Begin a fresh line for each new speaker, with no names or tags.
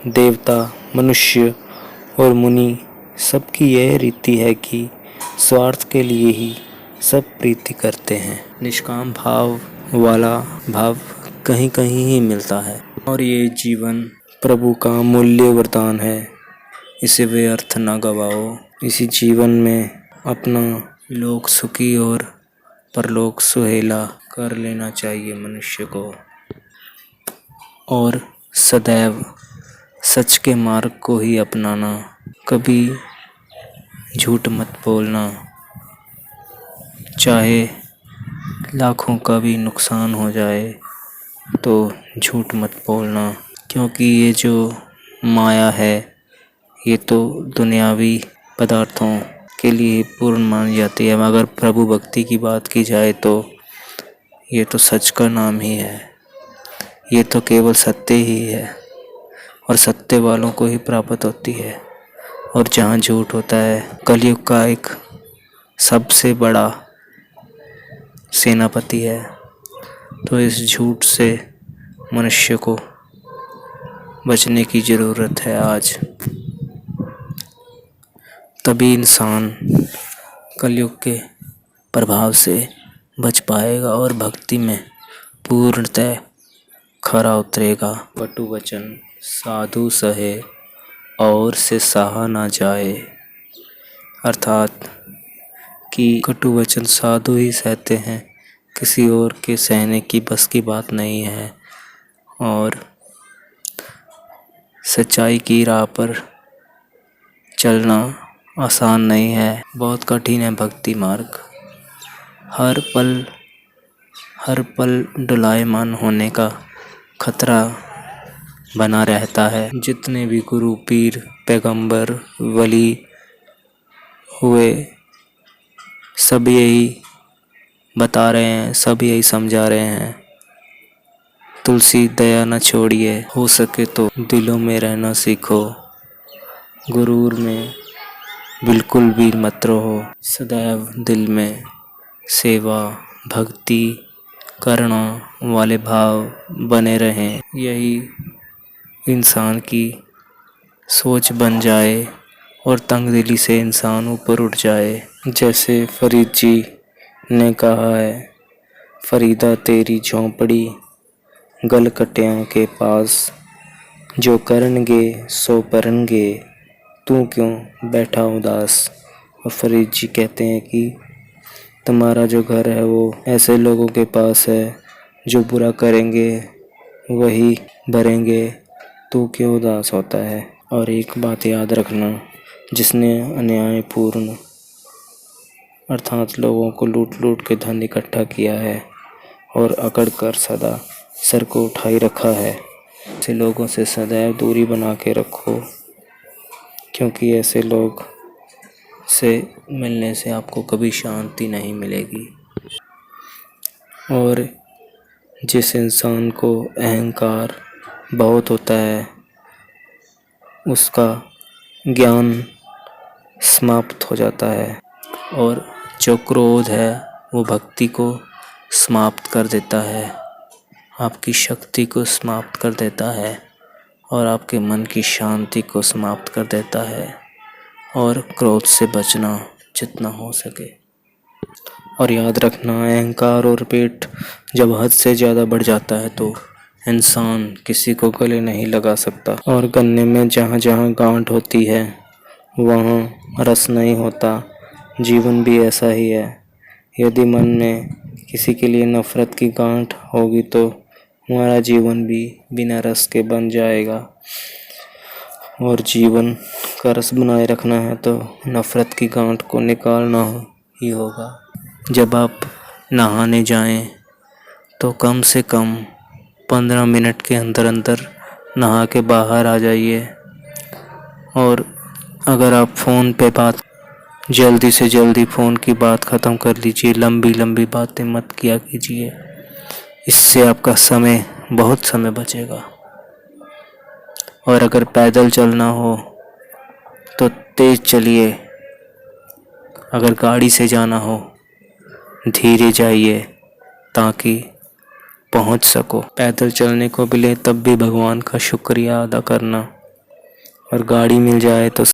देवता, मनुष्य और मुनि सबकी यह रीति है कि स्वार्थ के लिए ही सब प्रीति करते हैं। निष्काम भाव वाला भाव कहीं कहीं ही मिलता है और ये जीवन प्रभु का मूल्य वरदान है। इसे व्यर्थ न गवाओ। इसी जीवन में अपना लोक सुखी और परलोक सुहेला कर लेना चाहिए मनुष्य को। और सदैव सच के मार्ग को ही अपनाना। कभी झूठ मत बोलना, चाहे लाखों का भी नुकसान हो जाए तो झूठ मत बोलना। क्योंकि ये जो माया है ये तो दुनियावी पदार्थों के लिए पूर्ण मानी जाती है, मगर प्रभु भक्ति की बात की जाए तो ये तो सच का नाम ही है। ये तो केवल सत्य ही है और सत्य वालों को ही प्राप्त होती है। और जहाँ झूठ होता है, कलयुग का एक सबसे बड़ा सेनापति है। तो इस झूठ से मनुष्य को बचने की ज़रूरत है आज। तभी इंसान कलयुग के प्रभाव से बच पाएगा और भक्ति में पूर्णतः खरा उतरेगा। कटु वचन साधु सहे और से सहा ना जाए। अर्थात कि कटु वचन साधु ही सहते हैं, किसी और के सहने की बस की बात नहीं है। और सच्चाई की राह पर चलना आसान नहीं है, बहुत कठिन है भक्ति मार्ग। हर पल डोलायमान होने का खतरा बना रहता है। जितने भी गुरु, पीर, पैगंबर, वली हुए सब यही बता रहे हैं, सब यही समझा रहे हैं। तुलसी दया न छोड़िए, हो सके तो दिलों में रहना सीखो। गुरूर में बिल्कुल भी मत रहो। सदैव दिल में सेवा भक्ति करना वाले भाव बने रहें। यही इंसान की सोच बन जाए और तंगदिली से इंसान ऊपर उठ जाए। जैसे फरीद जी ने कहा है, फरीदा तेरी झोंपड़ी गल कटियां के पास, जो करनगे सो परनगे तू क्यों बैठा उदास। और फरीद जी कहते हैं कि तुम्हारा जो घर है वो ऐसे लोगों के पास है जो बुरा करेंगे वही भरेंगे, तू क्यों उदास होता है। और एक बात याद रखना, जिसने अन्यायपूर्ण अर्थात लोगों को लूट लूट के धन इकट्ठा किया है और अकड़ कर सदा सर को उठाई रखा है, ऐसे लोगों से सदैव दूरी बना के रखो। क्योंकि ऐसे लोग से मिलने से आपको कभी शांति नहीं मिलेगी। और जिस इंसान को अहंकार बहुत होता है उसका ज्ञान समाप्त हो जाता है, और जो क्रोध है वो भक्ति को समाप्त कर देता है, आपकी शक्ति को समाप्त कर देता है और आपके मन की शांति को समाप्त कर देता है। और क्रोध से बचना जितना हो सके। और याद रखना, अहंकार और पेट जब हद से ज़्यादा बढ़ जाता है तो इंसान किसी को गले नहीं लगा सकता। और गन्ने में जहाँ जहाँ गांठ होती है वहाँ रस नहीं होता। जीवन भी ऐसा ही है। यदि मन में किसी के लिए नफ़रत की गांठ होगी तो हमारा जीवन भी बिना रस के बन जाएगा। और जीवन का रस बनाए रखना है तो नफ़रत की गांठ को निकालना ही होगा। जब आप नहाने जाएं तो कम से कम 15 मिनट के अंदर अंदर नहा के बाहर आ जाइए। और अगर आप फ़ोन पे बात जल्दी से जल्दी फ़ोन की बात ख़त्म कर लीजिए, लंबी लंबी बातें मत किया कीजिए। इससे आपका समय बहुत समय बचेगा। और अगर पैदल चलना हो तो तेज़ चलिए, अगर गाड़ी से जाना हो धीरे जाइए ताकि पहुंच सको। पैदल चलने को मिले तब भी भगवान का शुक्रिया अदा करना, और गाड़ी मिल जाए तो